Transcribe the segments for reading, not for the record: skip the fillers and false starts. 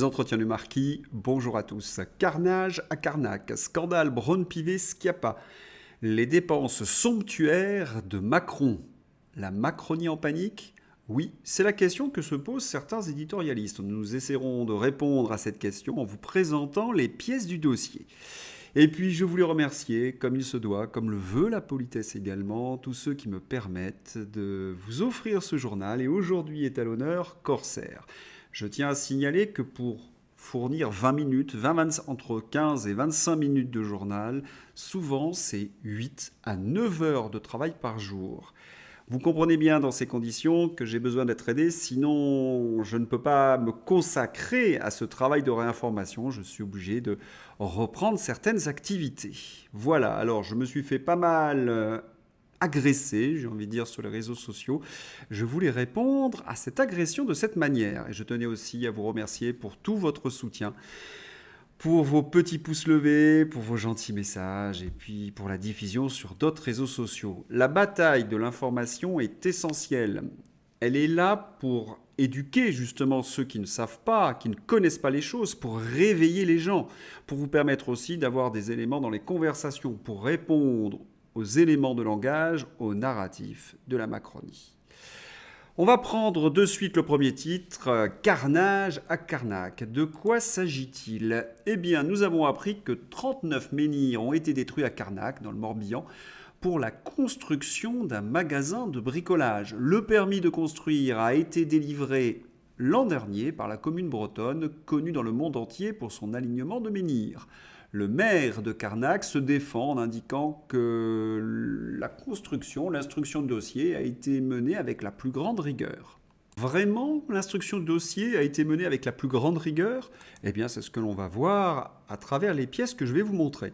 entretiens du marquis, bonjour à tous. Carnage à Carnac, scandale Braun-Pivet-Schiappa, les dépenses somptuaires de Macron. La Macronie en panique? Oui, c'est la question que se posent certains éditorialistes. Nous essaierons de répondre à cette question en vous présentant les pièces du dossier. Et puis je voulais remercier, comme il se doit, comme le veut la politesse également, tous ceux qui me permettent de vous offrir ce journal. Et aujourd'hui est à l'honneur Corsair. Je tiens à signaler que pour fournir 20 minutes, entre 15 et 25 minutes de journal, souvent c'est 8 à 9 heures de travail par jour. Vous comprenez bien dans ces conditions que j'ai besoin d'être aidé, sinon je ne peux pas me consacrer à ce travail de réinformation, je suis obligé de reprendre certaines activités. Voilà, alors je me suis fait pas mal agressé, j'ai envie de dire, sur les réseaux sociaux. Je voulais répondre à cette agression de cette manière. Et je tenais aussi à vous remercier pour tout votre soutien, pour vos petits pouces levés, pour vos gentils messages et puis pour la diffusion sur d'autres réseaux sociaux. La bataille de l'information est essentielle. Elle est là pour éduquer justement ceux qui ne savent pas, qui ne connaissent pas les choses, pour réveiller les gens, pour vous permettre aussi d'avoir des éléments dans les conversations, pour répondre aux éléments de langage, aux narratifs de la Macronie. On va prendre de suite le premier titre, Carnage à Carnac. De quoi s'agit-il? Eh bien, nous avons appris que 39 menhirs ont été détruits à Carnac, dans le Morbihan, pour la construction d'un magasin de bricolage. Le permis de construire a été délivré l'an dernier par la commune bretonne, connue dans le monde entier pour son alignement de menhirs. Le maire de Carnac se défend en indiquant que la construction, l'instruction de dossier a été menée avec la plus grande rigueur. Vraiment, l'instruction de dossier a été menée avec la plus grande rigueur? Eh bien, c'est ce que l'on va voir à travers les pièces que je vais vous montrer.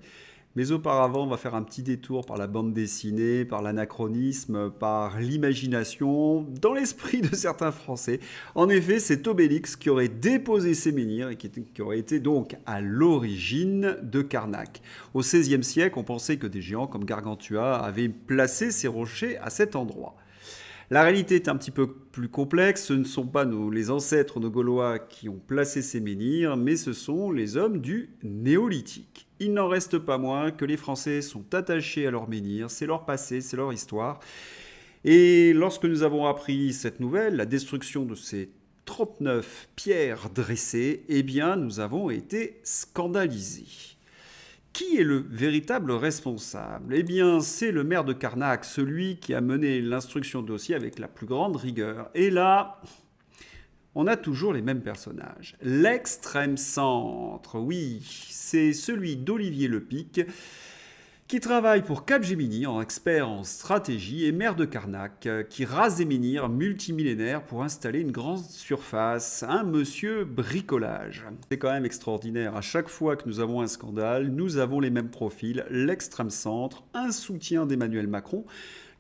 Mais auparavant, on va faire un petit détour par la bande dessinée, par l'anachronisme, par l'imagination, dans l'esprit de certains Français. En effet, c'est Obélix qui aurait déposé ces menhirs et qui aurait été donc à l'origine de Carnac. Au XVIe siècle, on pensait que des géants comme Gargantua avaient placé ces rochers à cet endroit. La réalité est un petit peu plus complexe. Ce ne sont pas les ancêtres de Gaulois qui ont placé ces menhirs, mais ce sont les hommes du Néolithique. Il n'en reste pas moins que les Français sont attachés à leurs menhirs, c'est leur passé, c'est leur histoire. Et lorsque nous avons appris cette nouvelle, la destruction de ces 39 pierres dressées, eh bien nous avons été scandalisés. Qui est le véritable responsable? Eh bien, c'est le maire de Carnac, celui qui a mené l'instruction de dossier avec la plus grande rigueur. Et là, on a toujours les mêmes personnages. L'extrême centre, oui, c'est celui d'Olivier Lepic, qui travaille pour Capgemini en expert en stratégie et maire de Carnac, qui rase des menhirs multimillénaires pour installer une grande surface, un monsieur bricolage. C'est quand même extraordinaire, à chaque fois que nous avons un scandale, nous avons les mêmes profils, l'extrême centre, un soutien d'Emmanuel Macron,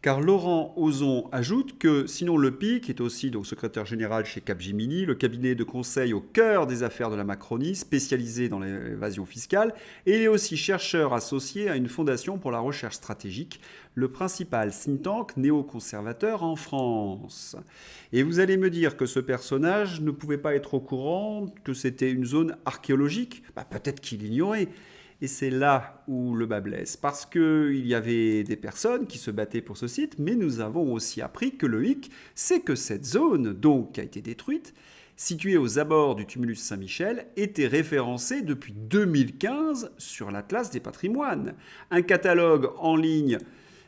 car Laurent Ozon ajoute que sinon Lepic est aussi donc secrétaire général chez Capgemini, le cabinet de conseil au cœur des affaires de la Macronie, spécialisé dans l'évasion fiscale, et il est aussi chercheur associé à une fondation pour la recherche stratégique, le principal think tank néoconservateur en France. Et vous allez me dire que ce personnage ne pouvait pas être au courant que c'était une zone archéologique? Peut-être qu'il ignorait. Et c'est là où le bas blesse, parce qu'il y avait des personnes qui se battaient pour ce site, mais nous avons aussi appris que le hic, c'est que cette zone, donc, qui a été détruite, située aux abords du tumulus Saint-Michel, était référencée depuis 2015 sur l'Atlas des patrimoines. Un catalogue en ligne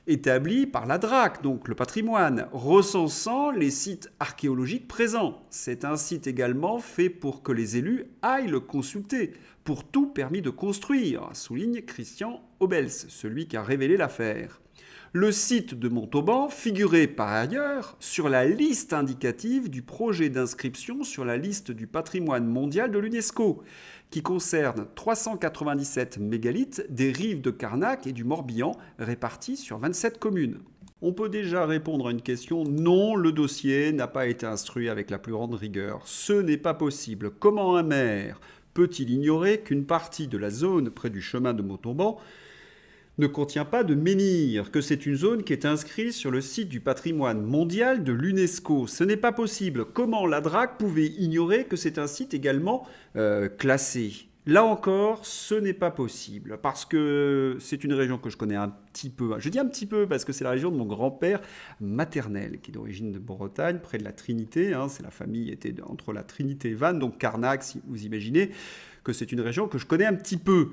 établi par la DRAC, donc le patrimoine, recensant les sites archéologiques présents. C'est un site également fait pour que les élus aillent le consulter, pour tout permis de construire, souligne Christian Obels, celui qui a révélé l'affaire. Le site de Montauban figurait par ailleurs sur la liste indicative du projet d'inscription sur la liste du patrimoine mondial de l'UNESCO, qui concerne 397 mégalithes des rives de Carnac et du Morbihan, répartis sur 27 communes. On peut déjà répondre à une question. Non, le dossier n'a pas été instruit avec la plus grande rigueur. Ce n'est pas possible. Comment un maire peut-il ignorer qu'une partie de la zone près du chemin de Montauban ne contient pas de menhir, que c'est une zone qui est inscrite sur le site du patrimoine mondial de l'UNESCO. Ce n'est pas possible. Comment la DRAC pouvait ignorer que c'est un site également classé? Là encore, ce n'est pas possible, parce que c'est une région que je connais un petit peu. Je dis un petit peu parce que c'est la région de mon grand-père maternel, qui est d'origine de Bretagne, près de la Trinité. C'est la famille était entre la Trinité et Vannes, donc Carnac, si vous imaginez que c'est une région que je connais un petit peu.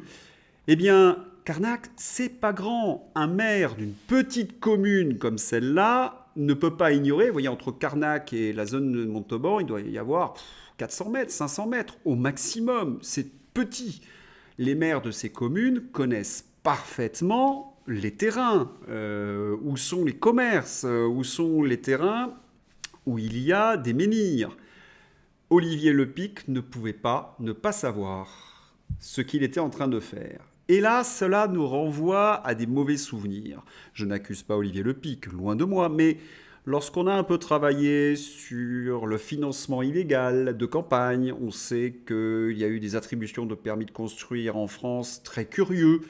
Eh bien, Carnac, c'est pas grand. Un maire d'une petite commune comme celle-là ne peut pas ignorer. Vous voyez, entre Carnac et la zone de Montauban, il doit y avoir 400 mètres, 500 mètres au maximum. C'est petit. Les maires de ces communes connaissent parfaitement les terrains, où sont les commerces, où sont les terrains où il y a des menhirs. Olivier Lepic ne pouvait pas ne pas savoir ce qu'il était en train de faire. Et là, cela nous renvoie à des mauvais souvenirs. Je n'accuse pas Olivier Lepic, loin de moi, mais lorsqu'on a un peu travaillé sur le financement illégal de campagne, on sait qu'il y a eu des attributions de permis de construire en France très curieux.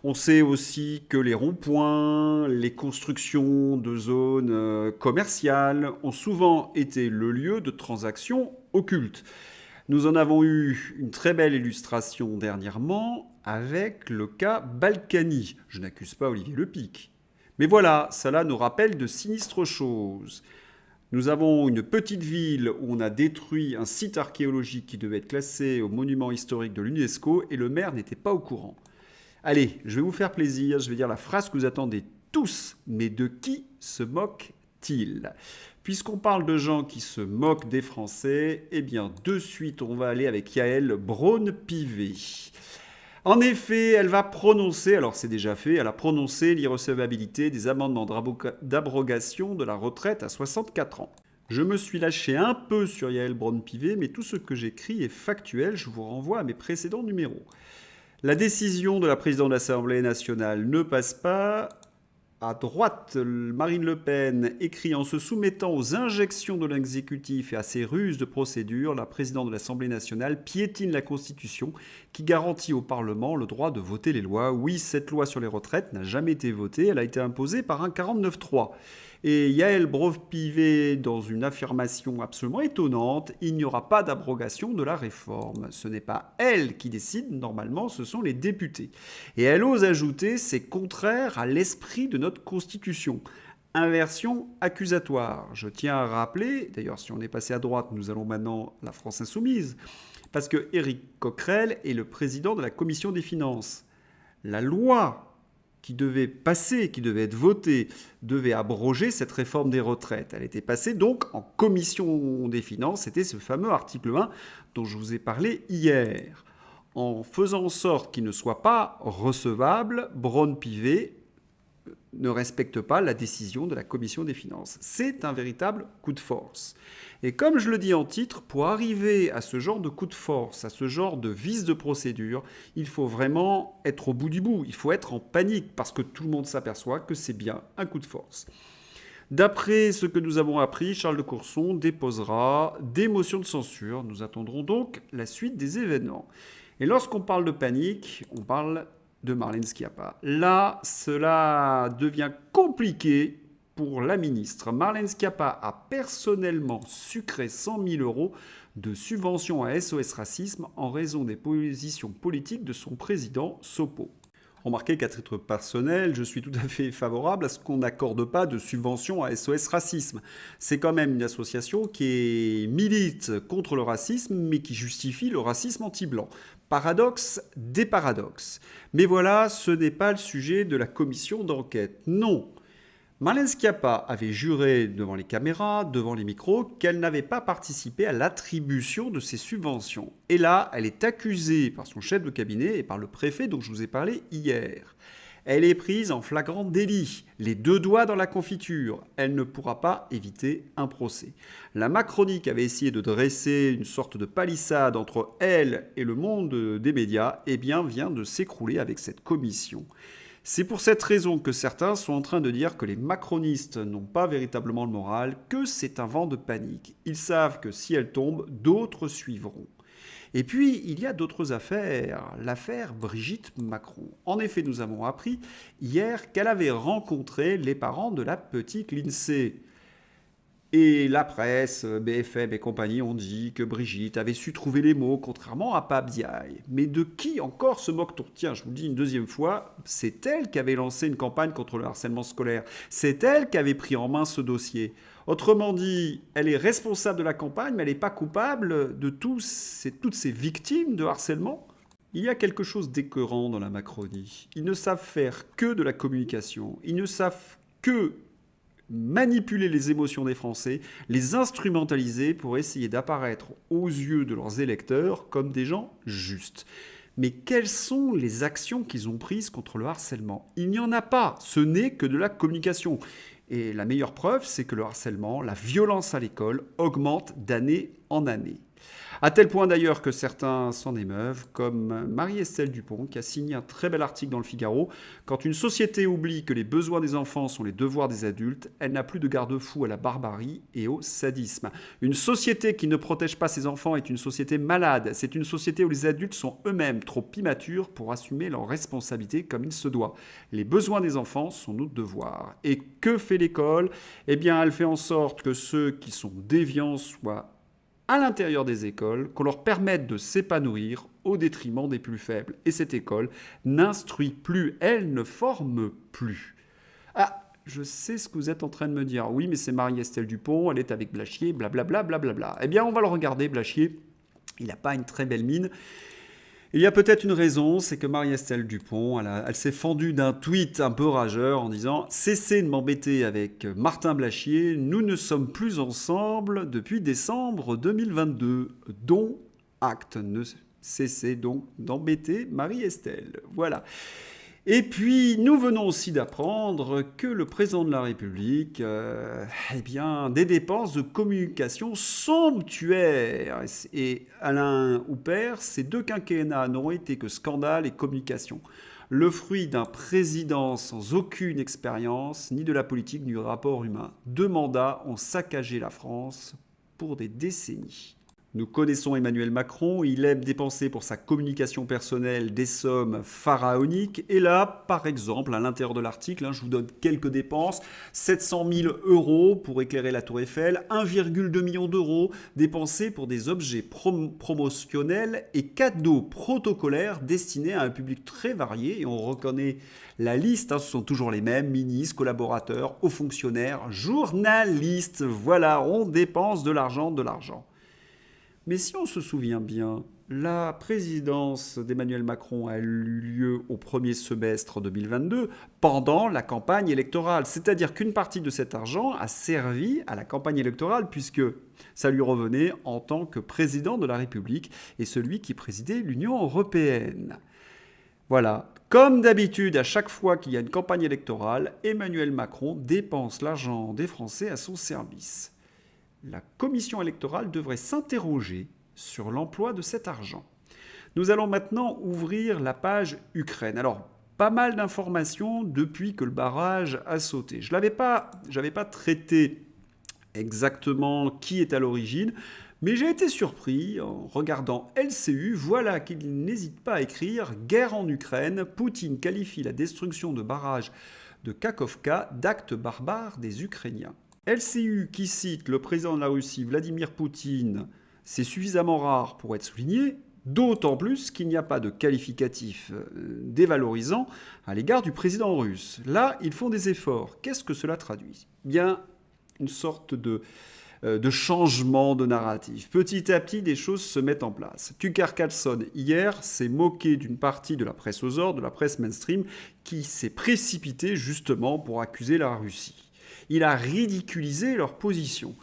On sait aussi que les ronds-points, les constructions de zones commerciales ont souvent été le lieu de transactions occultes. Nous en avons eu une très belle illustration dernièrement avec le cas Balkany. Je n'accuse pas Olivier Lepic. Mais voilà, cela nous rappelle de sinistres choses. Nous avons une petite ville où on a détruit un site archéologique qui devait être classé au monument historique de l'UNESCO et le maire n'était pas au courant. Allez, je vais vous faire plaisir, je vais dire la phrase que vous attendez tous, mais de qui se moque-t-il? Puisqu'on parle de gens qui se moquent des Français, eh bien, de suite, on va aller avec Yael Braun-Pivet. En effet, elle va prononcer, alors c'est déjà fait, elle a prononcé l'irrecevabilité des amendements d'abrogation de la retraite à 64 ans. Je me suis lâché un peu sur Yael Braun-Pivet, mais tout ce que j'écris est factuel, je vous renvoie à mes précédents numéros. La décision de la présidente de l'Assemblée nationale ne passe pas. À droite, Marine Le Pen écrit en se soumettant aux injections de l'exécutif et à ses ruses de procédure, la présidente de l'Assemblée nationale piétine la Constitution qui garantit au Parlement le droit de voter les lois. Oui, cette loi sur les retraites n'a jamais été votée, elle a été imposée par un 49-3. Et Yael Braun-Pivet, dans une affirmation absolument étonnante, il n'y aura pas d'abrogation de la réforme. Ce n'est pas elle qui décide, normalement, ce sont les députés. Et elle ose ajouter, c'est contraire à l'esprit de notre Constitution. Inversion accusatoire. Je tiens à rappeler, d'ailleurs si on est passé à droite, nous allons maintenant la France Insoumise, parce que Éric Coquerel est le président de la Commission des finances. La loi qui devait passer, qui devait être votée, devait abroger cette réforme des retraites. Elle était passée donc en commission des finances, c'était ce fameux article 1 dont je vous ai parlé hier. En faisant en sorte qu'il ne soit pas recevable, Braun-Pivet ne respecte pas la décision de la commission des finances. C'est un véritable coup de force. Et comme je le dis en titre, pour arriver à ce genre de coup de force, à ce genre de vice de procédure, il faut vraiment être au bout du bout. Il faut être en panique parce que tout le monde s'aperçoit que c'est bien un coup de force. D'après ce que nous avons appris, Charles de Courson déposera des motions de censure. Nous attendrons donc la suite des événements. Et lorsqu'on parle de panique, on parle de Marlène Schiappa. Là, cela devient compliqué pour la ministre. Marlène Schiappa a personnellement sucré 100 000 € de subventions à SOS Racisme en raison des positions politiques de son président Sopo. Remarquez qu'à titre personnel, je suis tout à fait favorable à ce qu'on n'accorde pas de subventions à SOS Racisme. C'est quand même une association qui milite contre le racisme, mais qui justifie le racisme anti-blanc. Paradoxe des paradoxes. Mais voilà, ce n'est pas le sujet de la commission d'enquête. Non. Marlène Schiappa avait juré devant les caméras, devant les micros, qu'elle n'avait pas participé à l'attribution de ces subventions. Et là, elle est accusée par son chef de cabinet et par le préfet dont je vous ai parlé hier. Elle est prise en flagrant délit, les deux doigts dans la confiture. Elle ne pourra pas éviter un procès. La Macronique avait essayé de dresser une sorte de palissade entre elle et le monde des médias, et bien vient de s'écrouler avec cette commission. C'est pour cette raison que certains sont en train de dire que les macronistes n'ont pas véritablement le moral, que c'est un vent de panique. Ils savent que si elle tombe, d'autres suivront. Et puis, il y a d'autres affaires. L'affaire Brigitte Macron. En effet, nous avons appris hier qu'elle avait rencontré les parents de la petite Lindsay. Et la presse, BFM et compagnie ont dit que Brigitte avait su trouver les mots, contrairement à Pape Diaye. Mais de qui encore se moque-t-on? Tiens, je vous le dis une deuxième fois, c'est elle qui avait lancé une campagne contre le harcèlement scolaire. C'est elle qui avait pris en main ce dossier. Autrement dit, elle est responsable de la campagne, mais elle n'est pas coupable de toutes ces victimes de harcèlement. Il y a quelque chose d'écœurant dans la Macronie. Ils ne savent faire que de la communication. Ils ne savent que manipuler les émotions des Français, les instrumentaliser pour essayer d'apparaître aux yeux de leurs électeurs comme des gens justes. Mais quelles sont les actions qu'ils ont prises contre le harcèlement? Il n'y en a pas, ce n'est que de la communication. Et la meilleure preuve, c'est que le harcèlement, la violence à l'école, augmente d'année en année. À tel point d'ailleurs que certains s'en émeuvent, comme Marie-Estelle Dupont, qui a signé un très bel article dans le Figaro. Quand une société oublie que les besoins des enfants sont les devoirs des adultes, elle n'a plus de garde-fou à la barbarie et au sadisme. Une société qui ne protège pas ses enfants est une société malade. C'est une société où les adultes sont eux-mêmes trop immatures pour assumer leurs responsabilités comme il se doit. Les besoins des enfants sont nos devoirs. Et que fait l'école? Eh bien, elle fait en sorte que ceux qui sont déviants soient à l'intérieur des écoles, qu'on leur permette de s'épanouir au détriment des plus faibles. Et cette école n'instruit plus, elle ne forme plus. Ah, je sais ce que vous êtes en train de me dire. Oui, mais c'est Marie-Estelle Dupont, elle est avec Blachier, blablabla, blablabla. Eh bien, on va le regarder, Blachier. Il n'a pas une très belle mine. Il y a peut-être une raison, c'est que Marie-Estelle Dupont, elle s'est fendue d'un tweet un peu rageur en disant « Cessez de m'embêter avec Martin Blachier, nous ne sommes plus ensemble depuis décembre 2022. » Dont acte, ne cessez donc d'embêter Marie-Estelle. Voilà. Et puis, nous venons aussi d'apprendre que le président de la République, eh bien, des dépenses de communication somptuaires. Et Alain Houpert, ces deux quinquennats n'auront été que scandale et communication. Le fruit d'un président sans aucune expérience, ni de la politique, ni du rapport humain. 2 mandats ont saccagé la France pour des décennies. Nous connaissons Emmanuel Macron, il aime dépenser pour sa communication personnelle des sommes pharaoniques. Et là, par exemple, à l'intérieur de l'article, je vous donne quelques dépenses. 700 000 € pour éclairer la Tour Eiffel, 1,2 million d'euros dépensés pour des objets promotionnels et cadeaux protocolaires destinés à un public très varié. Et on reconnaît la liste, ce sont toujours les mêmes, ministres, collaborateurs, hauts fonctionnaires, journalistes. Voilà, on dépense de l'argent, de l'argent. Mais si on se souvient bien, la présidence d'Emmanuel Macron a eu lieu au premier semestre 2022 pendant la campagne électorale. C'est-à-dire qu'une partie de cet argent a servi à la campagne électorale puisque ça lui revenait en tant que président de la République et celui qui présidait l'Union européenne. Voilà. Comme d'habitude, à chaque fois qu'il y a une campagne électorale, Emmanuel Macron dépense l'argent des Français à son service. La commission électorale devrait s'interroger sur l'emploi de cet argent. Nous allons maintenant ouvrir la page Ukraine. Alors, pas mal d'informations depuis que le barrage a sauté. Je n'avais pas traité exactement qui est à l'origine, mais j'ai été surpris en regardant LCU. Voilà qu'il n'hésite pas à écrire « Guerre en Ukraine, Poutine qualifie la destruction de barrages de Kakhovka d'acte barbare des Ukrainiens ». LCU qui cite le président de la Russie, Vladimir Poutine, c'est suffisamment rare pour être souligné, d'autant plus qu'il n'y a pas de qualificatif dévalorisant à l'égard du président russe. Là, ils font des efforts. Qu'est-ce que cela traduit? Bien, une sorte de changement de narratif. Petit à petit, des choses se mettent en place. Tucker Carlson, hier, s'est moqué d'une partie de la presse aux ordres, de la presse mainstream, qui s'est précipitée justement pour accuser la Russie. Il a ridiculisé leur position.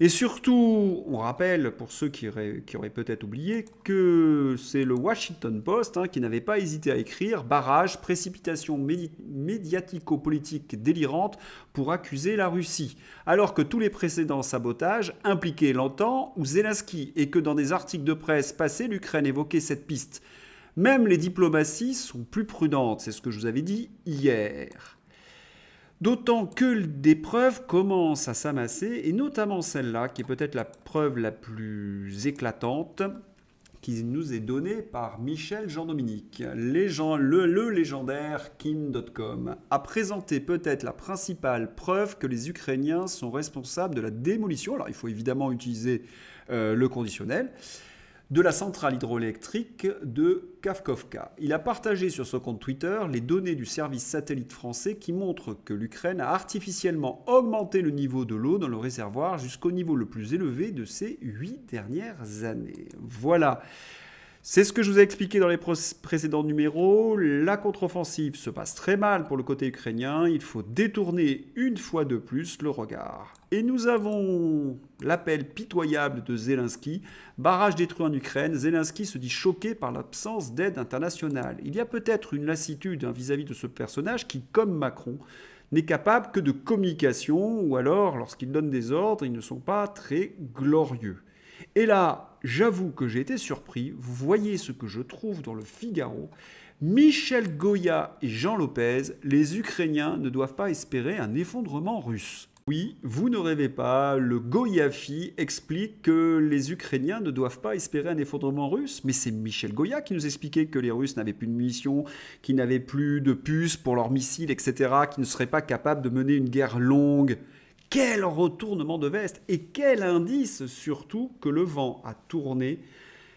Et surtout, on rappelle, pour ceux qui auraient peut-être oublié, que c'est le Washington Post qui n'avait pas hésité à écrire « Barrage, précipitation médiatico-politique délirante pour accuser la Russie », alors que tous les précédents sabotages impliquaient l'OTAN ou Zelensky, et que dans des articles de presse passés, l'Ukraine évoquait cette piste. Même les diplomaties sont plus prudentes, c'est ce que je vous avais dit hier. D'autant que des preuves commencent à s'amasser, et notamment celle-là, qui est peut-être la preuve la plus éclatante, qui nous est donné par Michel Jean-Dominique. Le légendaire Kim.com a présenté peut-être la principale preuve que les Ukrainiens sont responsables de la démolition, alors il faut évidemment utiliser le conditionnel, de la centrale hydroélectrique de Kakhovka. Il a partagé sur son compte Twitter les données du service satellite français qui montrent que l'Ukraine a artificiellement augmenté le niveau de l'eau dans le réservoir jusqu'au niveau le plus élevé de ces 8 dernières années. Voilà. C'est ce que je vous ai expliqué dans les précédents numéros. La contre-offensive se passe très mal pour le côté ukrainien. Il faut détourner une fois de plus le regard. Et nous avons l'appel pitoyable de Zelensky. Barrage détruit en Ukraine. Zelensky se dit choqué par l'absence d'aide internationale. Il y a peut-être une lassitude vis-à-vis de ce personnage qui, comme Macron, n'est capable que de communication, ou alors, lorsqu'il donne des ordres, ils ne sont pas très glorieux. Et là, j'avoue que j'ai été surpris. Vous voyez ce que je trouve dans le Figaro. Michel Goya et Jean Lopez, les Ukrainiens ne doivent pas espérer un effondrement russe. Oui, vous ne rêvez pas, le Goyafi explique que les Ukrainiens ne doivent pas espérer un effondrement russe. Mais c'est Michel Goya qui nous expliquait que les Russes n'avaient plus de munitions, qu'ils n'avaient plus de puces pour leurs missiles, etc., qu'ils ne seraient pas capables de mener une guerre longue. Quel retournement de veste et quel indice surtout que le vent a tourné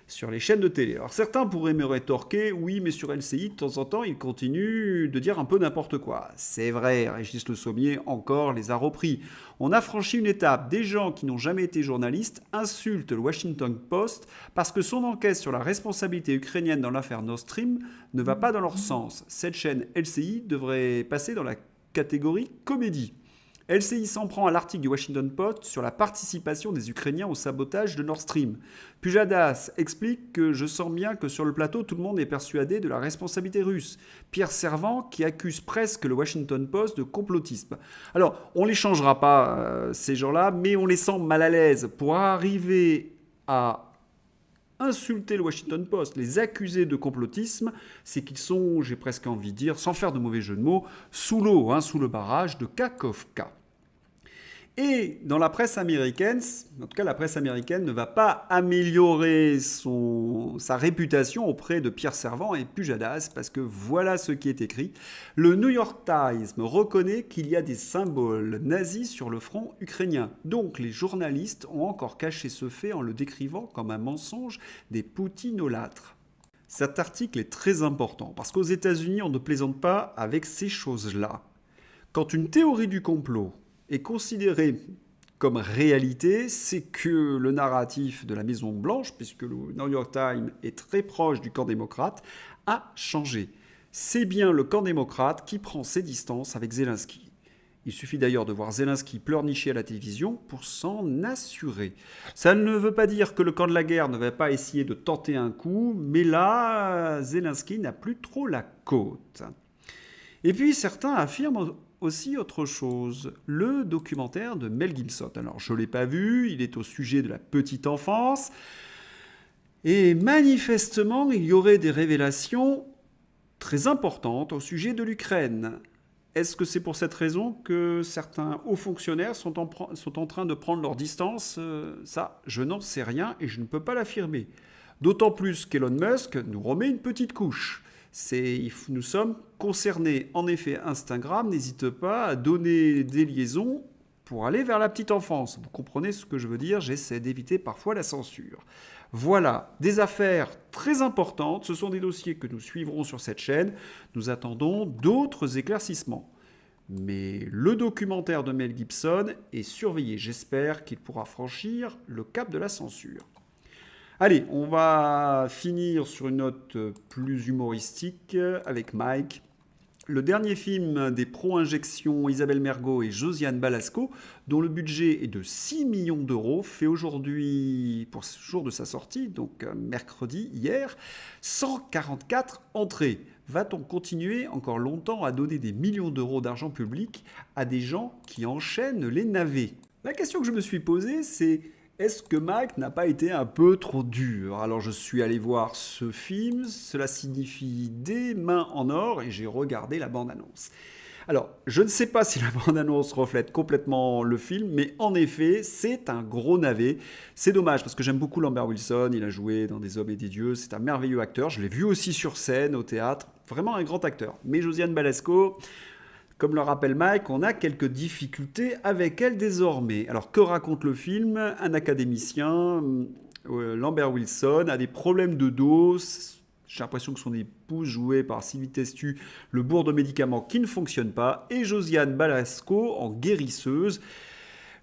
sur les chaînes de télé. Alors certains pourraient me rétorquer, oui mais sur LCI de temps en temps ils continuent de dire un peu n'importe quoi. C'est vrai, Régis Le Sommier encore les a repris. On a franchi une étape, des gens qui n'ont jamais été journalistes insultent le Washington Post parce que son enquête sur la responsabilité ukrainienne dans l'affaire Nord Stream ne va pas dans leur sens. Cette chaîne LCI devrait passer dans la catégorie comédie. LCI s'en prend à l'article du Washington Post sur la participation des Ukrainiens au sabotage de Nord Stream. Pujadas explique que je sens bien que sur le plateau, tout le monde est persuadé de la responsabilité russe. Pierre Servant qui accuse presque le Washington Post de complotisme. Alors, on ne les changera pas, ces gens-là, mais on les sent mal à l'aise. Pour arriver à insulter le Washington Post, les accuser de complotisme, c'est qu'ils sont, j'ai presque envie de dire, sans faire de mauvais jeu de mots, sous l'eau, sous le barrage de Kakhovka. Et dans la presse américaine, en tout cas la presse américaine ne va pas améliorer sa réputation auprès de Pierre Servant et Pujadas, parce que voilà ce qui est écrit. Le New York Times reconnaît qu'il y a des symboles nazis sur le front ukrainien. Donc les journalistes ont encore caché ce fait en le décrivant comme un mensonge des poutinolâtres. Cet article est très important, parce qu'aux États-Unis, on ne plaisante pas avec ces choses-là. Quand une théorie du complot est considéré comme réalité, c'est que le narratif de la Maison-Blanche, puisque le New York Times est très proche du camp démocrate, a changé. C'est bien le camp démocrate qui prend ses distances avec Zelensky. Il suffit d'ailleurs de voir Zelensky pleurnicher à la télévision pour s'en assurer. Ça ne veut pas dire que le camp de la guerre ne va pas essayer de tenter un coup, mais là, Zelensky n'a plus trop la côte. Et puis certains affirment aussi autre chose, le documentaire de Mel Gibson. Alors je ne l'ai pas vu, il est au sujet de la petite enfance, et manifestement il y aurait des révélations très importantes au sujet de l'Ukraine. Est-ce que c'est pour cette raison que certains hauts fonctionnaires sont en train de prendre leur distance ? Ça, je n'en sais rien et je ne peux pas l'affirmer. D'autant plus qu'Elon Musk nous remet une petite couche. Nous sommes concernés. En effet, Instagram n'hésite pas à donner des liaisons pour aller vers la petite enfance. Vous comprenez ce que je veux dire ? J'essaie d'éviter parfois la censure. Voilà, des affaires très importantes. Ce sont des dossiers que nous suivrons sur cette chaîne. Nous attendons d'autres éclaircissements. Mais le documentaire de Mel Gibson est surveillé. J'espère qu'il pourra franchir le cap de la censure. Allez, on va finir sur une note plus humoristique avec Mike. Le dernier film des pro-injections Isabelle Mergo et Josiane Balasco, dont le budget est de 6 millions d'euros, fait aujourd'hui, pour ce jour de sa sortie, donc mercredi, hier, 144 entrées. Va-t-on continuer encore longtemps à donner des millions d'euros d'argent public à des gens qui enchaînent les navets ? La question que je me suis posée, c'est... Est-ce que Mike n'a pas été un peu trop dur ? Alors je suis allé voir ce film, cela signifie des mains en or et j'ai regardé la bande-annonce. Alors, je ne sais pas si la bande-annonce reflète complètement le film, mais en effet, c'est un gros navet. C'est dommage parce que j'aime beaucoup Lambert Wilson. Il a joué dans Des Hommes et des Dieux. C'est un merveilleux acteur. Je l'ai vu aussi sur scène, au théâtre. Vraiment un grand acteur. Mais Josiane Balasco, comme le rappelle Mike, on a quelques difficultés avec elle désormais. Alors, que raconte le film? Un académicien, Lambert Wilson, a des problèmes de dos. J'ai l'impression que son épouse, jouée par Sylvie Testu, le bourre de médicaments qui ne fonctionnent pas. Et Josiane Balasco, en guérisseuse,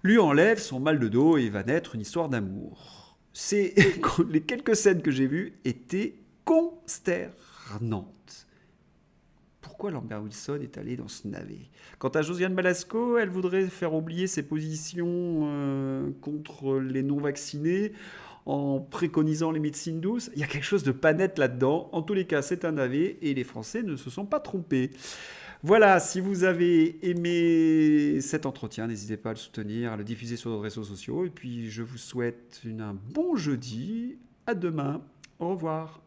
lui enlève son mal de dos et va naître une histoire d'amour. C'est les quelques scènes que j'ai vues étaient consternantes. Pourquoi Lambert Wilson est allé dans ce navet? Quant à Josiane Balasco, elle voudrait faire oublier ses positions contre les non-vaccinés en préconisant les médecines douces. Il y a quelque chose de pas net là-dedans. En tous les cas, c'est un navet et les Français ne se sont pas trompés. Voilà, si vous avez aimé cet entretien, n'hésitez pas à le soutenir, à le diffuser sur nos réseaux sociaux. Et puis, je vous souhaite un bon jeudi. À demain. Au revoir.